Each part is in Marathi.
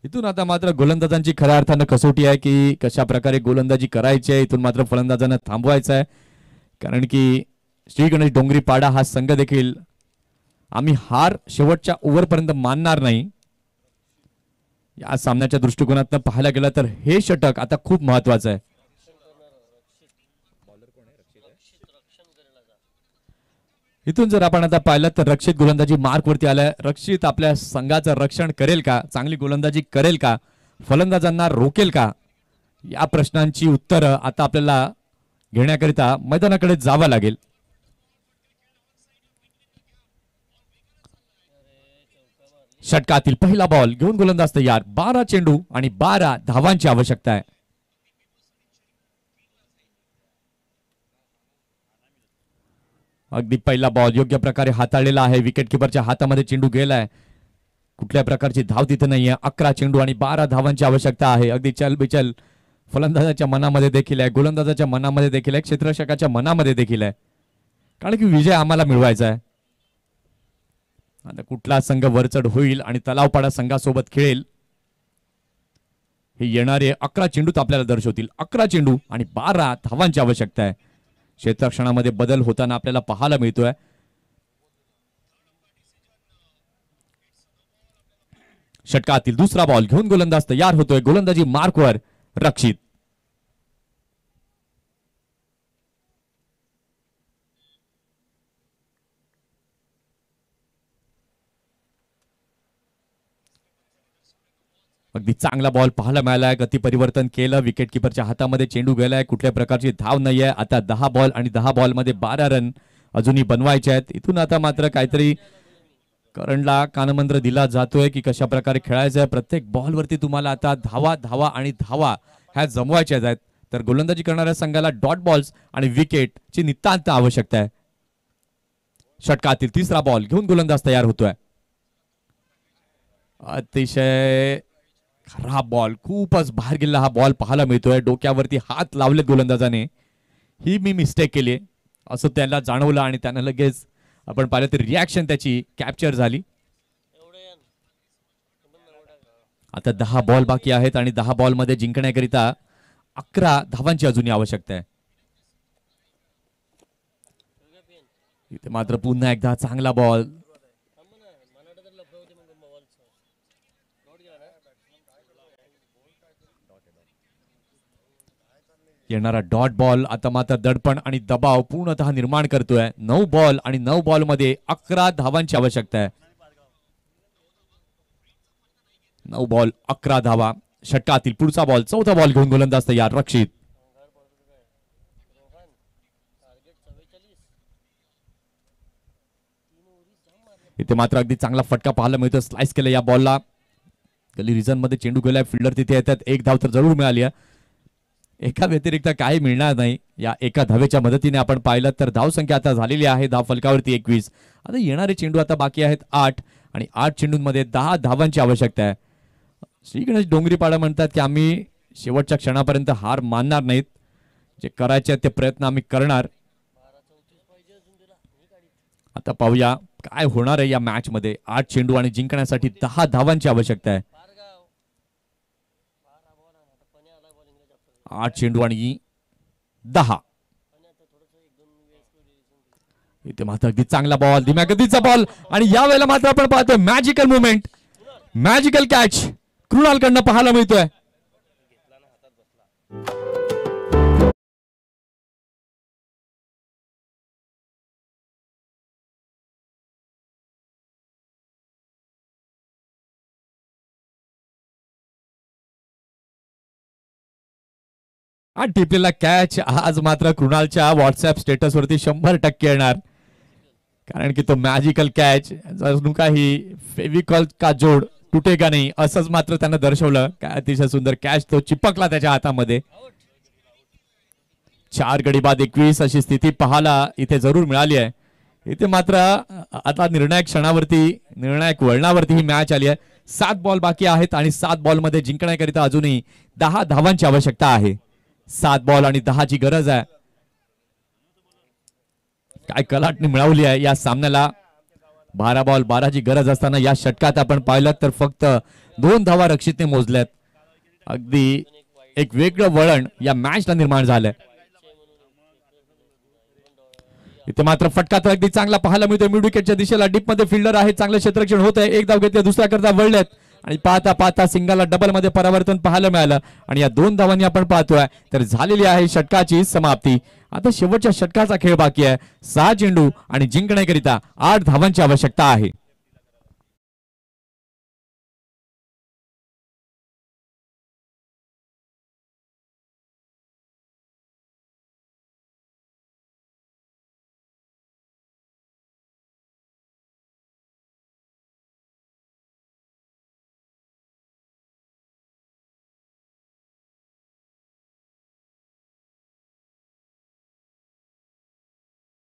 इथून आता मात्र गोलंदाजांची खऱ्या अर्थानं कसोटी आहे की कशा प्रकारे गोलंदाजी करायची आहे. इथून मात्र फलंदाजांना थांबवायचं आहे, कारण की श्री गणेश डोंगरीपाडा हा संघ देखील आम्ही हार शेवटच्या ओव्हरपर्यंत मानणार नाही. या सामन्याच्या दृष्टिकोनातून पाहायला गेलं तर हे षटक आता खूप महत्वाचं आहे. इथून जर आपण आता पाहिलं तर रक्षित गोलंदाजी मार्क वरती आलाय. रक्षित आपल्या संघाचं रक्षण करेल का, चांगली गोलंदाजी करेल का, फलंदाजांना रोकेल का, या प्रश्नांची उत्तरं आता आपल्याला घेण्याकरिता मैदानाकडे जावं लागेल. षटकातील पहिला बॉल घेऊन गोलंदाज तयार. 12 चेंडू आणि 12 धावांची आवश्यकता आहे. अगदी पहिला बॉल योग्य प्रकारे हाताळलेला आहे. विकेट किपरच्या हातामध्ये चेंडू गेलाय. कुठल्या प्रकारची धाव तिथे नाहीये. 11 चेंडू आणि 12 धावांची आवश्यकता आहे. अगदी चल बिचल फलंदाजाच्या मनामध्ये देखील आहे, गोलंदाजाच्या मनामध्ये देखील आहे, क्षेत्ररक्षकाच्या मनामध्ये देखील आहे, कारण की विजय आम्हाला मिळवायचा आहे. आता कुठला संघ वरचढ होईल आणि तलावपाडा संघासोबत खेळेल हे येणारे 11 चेंडूत आपल्याला दर्शवतील. 11 चेंडू आणि 12 धावांची आवश्यकता आहे. क्षेत्ररक्षणामध्ये बदल होताना आपल्याला पाहायला मिळतोय. षटकातील दुसरा बॉल घेऊन गोलंदाज तयार होतोय. गोलंदाजी मार्कवर रक्षित. अगदी चांगला बॉल पाहायला मिळालाय. गती परिवर्तन केलं. विकेट किपरच्या हातामध्ये चेंडू गेलाय. कुठल्या प्रकारची धाव नाहीये. आता 10 बॉल आणि 10 बॉल मध्ये 12 रन अजूनही बनवायचे आहेत. इथून आता मात्र काहीतरी करणला कानमंत्र दिला जातोय की कशा प्रकारे खेळायचं आहे. प्रत्येक बॉल वरती तुम्हाला आता धावा धावा आणि धावा ह्या जमवायच्या आहेत. तर गोलंदाजी करणाऱ्या संघाला डॉट बॉल्स आणि विकेट ची नितांत आवश्यकता आहे. षटकातील तिसरा बॉल घेऊन गोलंदाज तयार होतोय. अतिशय खराब बॉल, खूपच बाहेर गेलेला हा बॉल पाहायला मिळतोय. डोक्यावरती हात लावले गोलंदाजाने. ही मी मिस्टेक केली असं त्याला जाणवलं आणि त्यानं लगेच आपण पाहिलं तर रिॲक्शन त्याची कॅप्चर झाली. आता 10 बॉल बाकी आहेत आणि 10 बॉल मध्ये जिंकण्याकरिता 11 धावांची अजूनही आवश्यकता आहे. इथे मात्र पुन्हा एकदा चांगला बॉल. येणारा डॉट बॉल आता मात्र दडपण आणि दबाव पूर्णतः निर्माण करतोय. 9 बॉल आणि 9 बॉल मध्ये 11 धावांची आवश्यकता आहे. 9 बॉल 11 धावा. षटकातील पुढचा बॉल, चौथा बॉल घेऊन गोलंदाज तयार रक्षित. इथे मात्र अगदी चांगला फटका पाहायला मिळतो. स्लाइस केलं या बॉलला. गली रिझन मध्ये चेंडू गेलाय. फिल्डर तिथे येतात. एक धाव तर जरूर मिळाली आहे. एका व्यतिरिक्त काही मिळणार नाही. या एका धावेच्या मदतीने आपण पाहिलं तर धावसंख्या आता झालेली आहे धाव फलकावरती 21. आता येणारे चेंडू आता बाकी आहेत 8 आणि 8 चेंडूंमध्ये 10 धावांची आवश्यकता आहे. श्री गणेश डोंगरीपाडा म्हणतात की आम्ही शेवटच्या क्षणापर्यंत हार मानणार नाहीत. जे करायचे ते प्रयत्न आम्ही करणार. आता पाहूया काय होणार आहे या मॅच मध्ये. 8 चेंडू आणि जिंकण्यासाठी 10 धावांची आवश्यकता आहे. 8 चेंडू आणि 10. इथे मात्र अगदी चांगला बॉल, धीम्या गतीचा बॉल आणि यावेळेला मात्र आपण पाहतोय मॅजिकल मुवमेंट, मॅजिकल कॅच कृणालकडनं पाहायला मिळतोय. टिपलेला कॅच आज मात्र कृणालच्या व्हॉट्सअप स्टेटस वरती 100% येणार, कारण की तो मॅजिकल कॅच जणू काही फेविकॉल का जोड तुटेगा नाही असंच मात्र त्यानं दर्शवलं. काय अतिशय सुंदर कॅच तो चिपकला त्याच्या हातामध्ये. 4 गडी बाद 21 अशी स्थिती पाहायला इथे जरूर मिळाली आहे. इथे मात्र आता निर्णायक क्षणावरती, निर्णायक वळणावरती ही मॅच आली आहे. 7 बॉल बाकी आहेत आणि 7 बॉल मध्ये जिंकण्याकरिता अजूनही 10 धावांची आवश्यकता आहे. 7 बॉल आणि 10 ची गरज आहे. काय कलाटणी मिळवली आहे या सामन्याला. 12 बॉल 12 ची गरज असताना या षटकात आपण पाहिलं तर फक्त 2 धावा रक्षितने मोजल्यात. अगदी एक वेगळं वळण या मॅचला निर्माण झालंय. इथे मात्र फटका तर अगदी चांगला पाहायला मिळतोय. मिड विकेटच्या दिशेला डीप मध्ये फिल्डर आहे. चांगलं क्षेत्ररक्षण होत आहे. एक धाव घेतली, दुसऱ्या करता वळलेत आणि पाहता पाहता सिंगलला डबल मध्ये परावर्तन पाहायला मिळालं आणि या 2 धावांनी आपण पाहतोय तर झालेली आहे षटकाची समाप्ती. आता शेवटच्या षटकाचा खेळ बाकी आहे. 6 चेंडू आणि जिंकण्याकरिता 8 धावांची आवश्यकता आहे.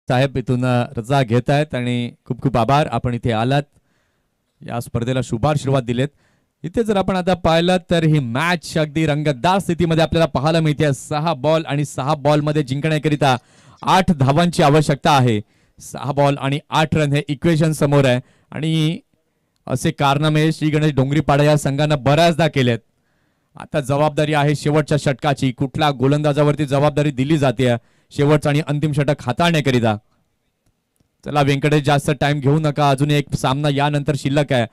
साहेब इथून रजा घेत आहेत आणि खूप खूप आभार, आपण इथे आलात, या स्पर्धेला शुभाशीर्वाद दिलेत. इथे जर आपण आता पाहिलं तर ही मॅच अगदी रंगतदार स्थितीमध्ये आपल्याला पाहायला मिळते. 6 बॉल आणि 6 बॉल मध्ये जिंकण्याकरिता 8 धावांची आवश्यकता आहे. 6 बॉल आणि 8 रन हे इक्वेशन समोर आहे आणि असे कारनामे श्री गणेश डोंगरीपाडा या संघानं बऱ्याचदा केलेत. आता जबाबदारी आहे शेवटच्या षटकाची. कुठल्या गोलंदाजावरती जबाबदारी दिली जाते शेवटचा आणि अंतिम षटक हाताळण्याकरिता. चला व्यंकटेश, जास्त टाइम घेऊ नका, अजून एक सामना यानंतर शिल्लक आहे.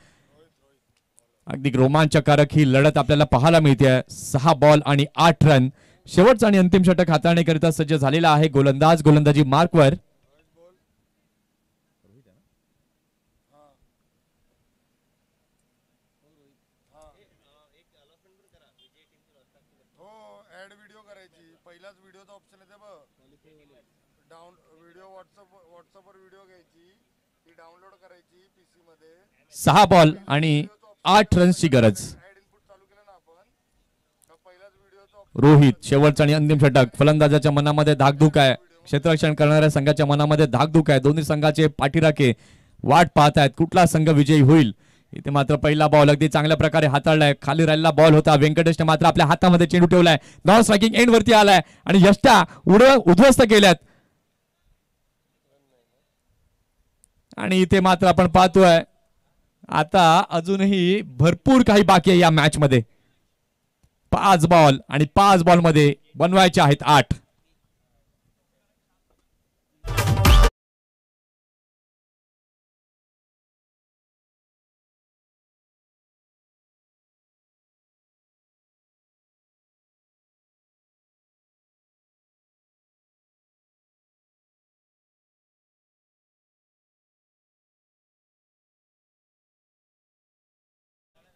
अगदी रोमांचकारक ही लढत आपल्याला पाहायला मिळते. 6 बॉल आणि 8 रन, शेवटचा आणि अंतिम षटक हाताळण्याकरिता सज्ज झालेला आहे गोलंदाज. गोलंदाजी मार्कवर करायची पीसी मध्ये. 6 बॉल आणि 8 रन्सची गरज. रोहित, शेवटचा आणि अंतिम षटक. फलंदाजाच्या मनामध्ये धाकधूक आहे, क्षेत्ररक्षण करणाऱ्या संघाच्या मनामध्ये धाकधूक आहे. दोन्ही संघाचे पाठीराखे वाट पाहत आहेत कुठला संघ विजयी होईल. इथे मात्र पहिला बॉल अगदी चांगल्या प्रकारे हाताळलाय. खाली राहिलेला बॉल होता. व्यंकटेशने मात्र आपल्या हातामध्ये चेंडू ठेवलाय. नॉन स्ट्रायकिंग एंड वरती आलाय आणि यष्टा उद्ध्वस्त केल्यात. आणि इथे मात्र आपण पाहतोय आता अजूनही भरपूर काही बाकी आहे या मॅच मध्ये. 5 बॉल आणि 5 बॉल मध्ये बनवायचे आहेत 8.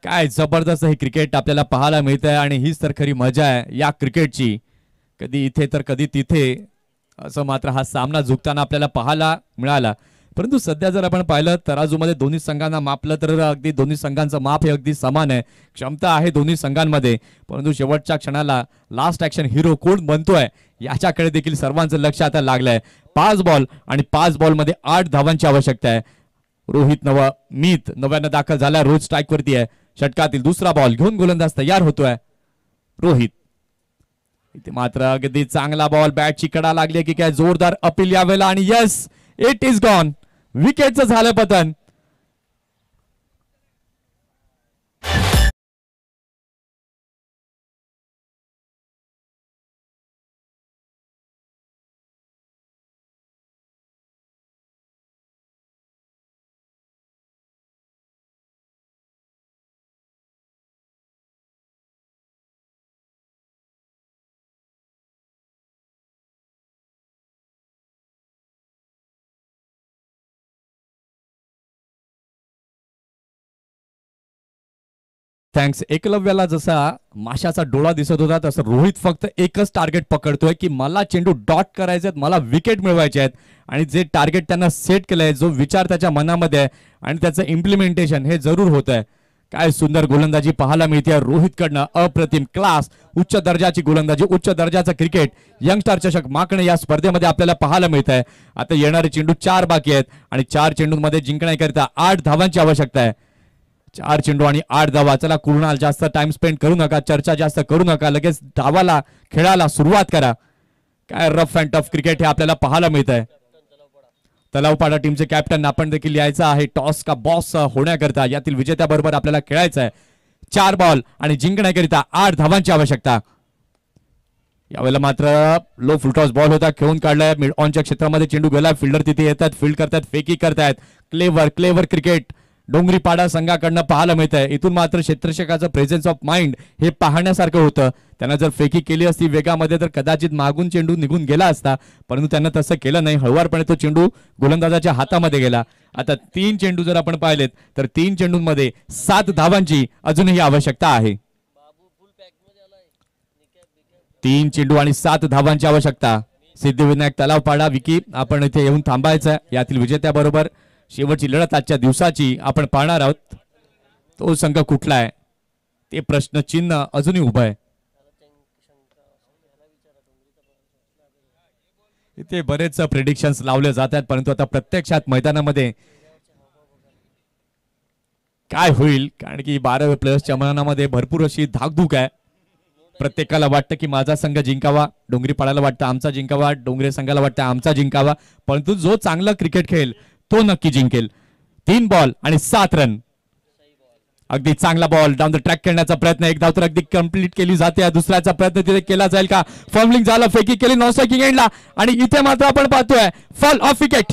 काय जबरदस्त हे क्रिकेट आपल्याला पाहायला मिळत आहे आणि हीच तर खरी मजा आहे या क्रिकेटची. कधी इथे तर कधी तिथे असं मात्र हा सामना झुकताना आपल्याला पाहायला मिळाला. परंतु सध्या जर आपण पाहिलं तराजूमध्ये दोन्ही संघांना मापलं तर अगदी दोन्ही संघांचं माप हे अगदी समान आहे. क्षमता आहे दोन्ही संघांमध्ये, परंतु शेवटच्या क्षणाला लास्ट ऍक्शन हिरो कोण बनतोय याच्याकडे देखील सर्वांचं लक्ष आता लागलंय. 5 बॉल आणि 5 बॉल मध्ये 8 धावांची आवश्यकता आहे. रोहित मीत नव्यानं दाखल झाला. रोहित स्ट्राईक वरती आहे. षटकातील दुसरा बॉल घेऊन गोलंदाज तयार होतोय रोहित. इथे मात्र अगदी चांगला बॉल, बॅटची कडा लागली की काय जोरदार अपील यावेळेला आणि यस, इट इज गॉन. विकेटचं झालं पतन. थँक्स. एकलव्याला जसा माशाचा डोळा दिसत होता तसं रोहित फक्त एकच टार्गेट पकडतोय की मला चेंडू डॉट करायचे आहेत, मला विकेट मिळवायचे आहेत. आणि जे टार्गेट त्यांना सेट केलंय, जो विचार त्याच्या मनामध्ये आहे आणि त्याचं इम्प्लिमेंटेशन हे जरूर होत आहे. काय सुंदर गोलंदाजी पाहायला मिळते रोहितकडनं. अप्रतिम, क्लास, उच्च दर्जाची गोलंदाजी, उच्च दर्जाचं क्रिकेट यंगस्टार चषक माकणे या स्पर्धेमध्ये आपल्याला पाहायला मिळत आहे. आता येणारे चेंडू 4 बाकी आहेत आणि 4 चेंडूंमध्ये जिंकण्याकरिता 8 धावांची आवश्यकता आहे. 4 चेंडू आणि 8 धावा. चला कुणाल, जास्त टाइम स्पेंड करू नका, चर्चा जास्त करू नका, लगेच धावाला खेळायला सुरुवात करा. काय रफ अँड टफ क्रिकेट हे आपल्याला पाहायला मिळत आहे. तलावपाडा टीमचे कॅप्टन आपण देखील यायचं आहे टॉस का बॉस होण्याकरता. यातील विजेत्याबरोबर आपल्याला खेळायचं आहे. 4 बॉल आणि जिंकण्याकरिता 8 धावांची आवश्यकता. यावेळेला मात्र लो फुलटॉस बॉल होता, खेळून काढलाय मिड ऑनच्या क्षेत्रामध्ये, चेंडू गेला, फिल्डर तिथे येतात, फील्ड करतात, फेकी करतायत. क्लेवर क्रिकेट डोंगरीपाडा संघाकडनं पाहायला मिळत आहे. इथून मात्र क्षेत्ररक्षकाचं प्रेझेन्स ऑफ माइंड हे पाहण्यासारखं होतं. त्यांना जर फेकी केली असती वेगामध्ये तर कदाचित मागून चेंडू निघून गेला असता, परंतु त्यांना तसं केलं नाही. हळुवारपणे तो चेंडू गोलंदाजाच्या हातामध्ये गेला. आता 3 चेंडू जर आपण पाहिलेत तर 3 चेंडूंमध्ये 7 धावांची अजूनही आवश्यकता आहे. 3 चेंडू आणि 7 धावांची आवश्यकता. सिद्धिविनायक तलावपाडा विकी आपण इथे येऊन थांबायचं. यातील विजेत्याबरोबर शेवटची लढत आजच्या दिवसाची आपण पाहणार आहोत. तो संघ कुठला आहे ते प्रश्नचिन्ह अजूनही उभं आहे. इथे बरेच प्रेडिक्शन्स लावले जातात, परंतु आता प्रत्यक्षात मैदानामध्ये काय होईल, कारण की 12 प्लेयर्सच्या मनामध्ये भरपूर अशी धाकधूक आहे. प्रत्येकाला वाटतं की माझा संघ जिंकावा, डोंगरीपाड्याला वाटतं आमचा जिंकावा, डोंगरे संघाला वाटतं आमचा जिंकावा, परंतु जो चांगला क्रिकेट खेळेल तो नक्की जिंकेल. 3 बॉल आणि 7 रन. अगदी चांगला बॉल डाऊन द ट्रॅक खेळण्याचा प्रयत्न, एक धाव तर अगदी कंप्लीट केली जाते. दुसऱ्याचा प्रयत्न तिथे केला जाईल का? फॉर्मलिंग झालं, फेकी केली नॉन स्ट्रायकिंग एंडला आणि इथे मात्र आपण पाहतोय फॉल ऑफ विकेट.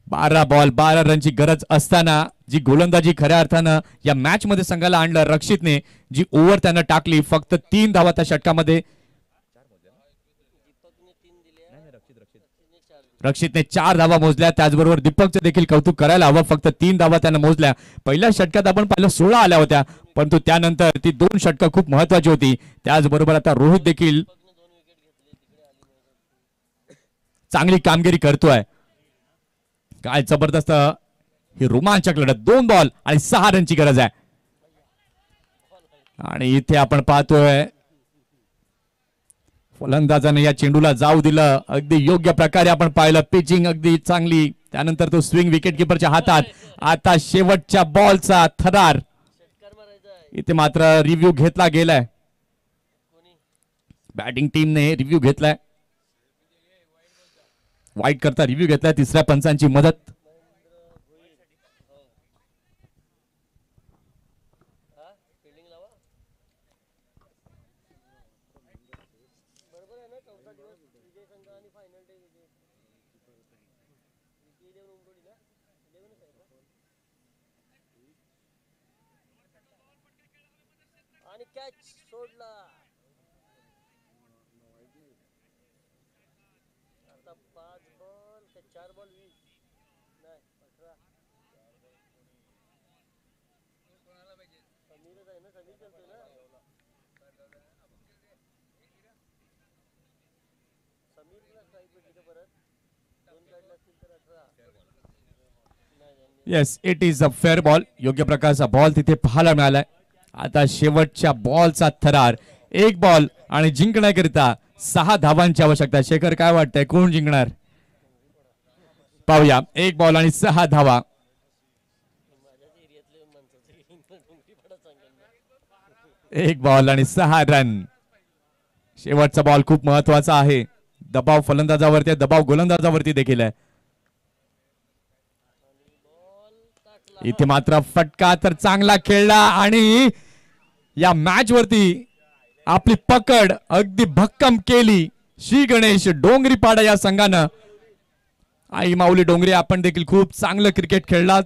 बारा बॉल 12 रनची गरज असताना जी गोलंदाजी खऱ्या अर्थानं या मॅच मध्ये संघाला आणलं रक्षितने, जी ओव्हर त्यानं टाकली, फक्त 3 धावा त्या षटकामध्ये. रक्षितने 4 धावा मोजल्या, त्याचबरोबर दीपकचं देखील कौतुक करायला हवं, फक्त 3 धावा त्यानं मोजल्या. पहिल्या षटकात आपण पाहिलं 16 आल्या होत्या, परंतु त्यानंतर ती 2 षटकं खूप महत्वाची होती. त्याचबरोबर आता रोहित देखील चांगली कामगिरी करतोय. काय जबरदस्त ही रोमांचक लढत. 2 बॉल आणि 6 रनची गरज आहे. आणि इथे आपण पाहतोय फलंदाजाने या चेंडूला जाऊ दिलं. अगदी योग्य प्रकारे आपण पाहिलं, पिचिंग अगदी चांगली. त्यानंतर तो स्विंग विकेट किपरच्या हातात. आता शेवटच्या बॉलचा थरार. इथे मात्र रिव्ह्यू घेतला गेलाय, बॅटिंग टीमने रिव्ह्यू घेतलाय, वाईट करता रिव्ह्यू घेतलाय, तिसऱ्या पंचांची मदत. आणि कॅच सोडला. आता 5 बॉल का 4 बॉल 20 नाही 18. समीरच आहे ना, समीर करतोय ना. समीरला स्ट्राईक भेटली का परत? 2 काढले असतील तर 18. Yes, it is a fair ball. योग्य प्रकारचा बॉल तिथे पाहायला मिळालाय. आता शेवटच्या बॉलचा थरार. 1 बॉल आणि जिंकण्याकरिता 6 धावांची आवश्यकता. शेखर काय वाटतंय, कोण जिंकणार? पाहूया. 1 बॉल आणि 6 धावा. 1 बॉल आणि 6 रन. शेवटचा बॉल खूप महत्वाचा आहे. दबाव फलंदाजावरती आहे, दबाव गोलंदाजावरती देखील आहे. इथे मात्र फटका तर चांगला खेळला आणि या मॅच वरती आपली पकड अगदी भक्कम केली श्री गणेश डोंगरीपाडा या संघानं. आई माऊली डोंगरे, आपण देखील खूप चांगलं क्रिकेट खेळलात,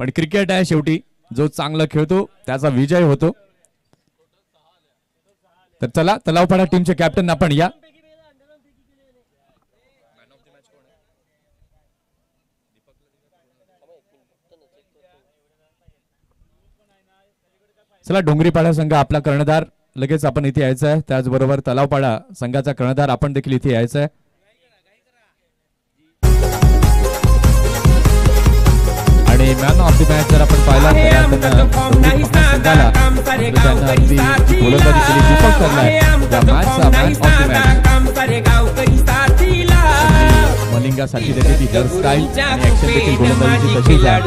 पण क्रिकेट आहे शेवटी, जो चांगलं खेळतो त्याचा विजय होतो. तर चला, तलावपाडा टीमचे कॅप्टन आपण या. चला, डोंगरीपाडा संघ आपला कर्णधार लगेच आपण इथे यायचं आहे. त्याचबरोबर तलावपाडा संघाचा कर्णधार आपण देखील इथे यायचं आहे. आणि मॅन ऑफ द मॅच जर आपण पाहिला तर रोहित संघाला त्यांना अगदी गोलंदाजी केली, दीपक ठरलाय या मॅचचा मॅन ऑफ द मॅच. मलिंगासाठी देखील ती हेअरस्टाईल आणि ऍक्शन देखील गोलंदाजीची तशीच आहे.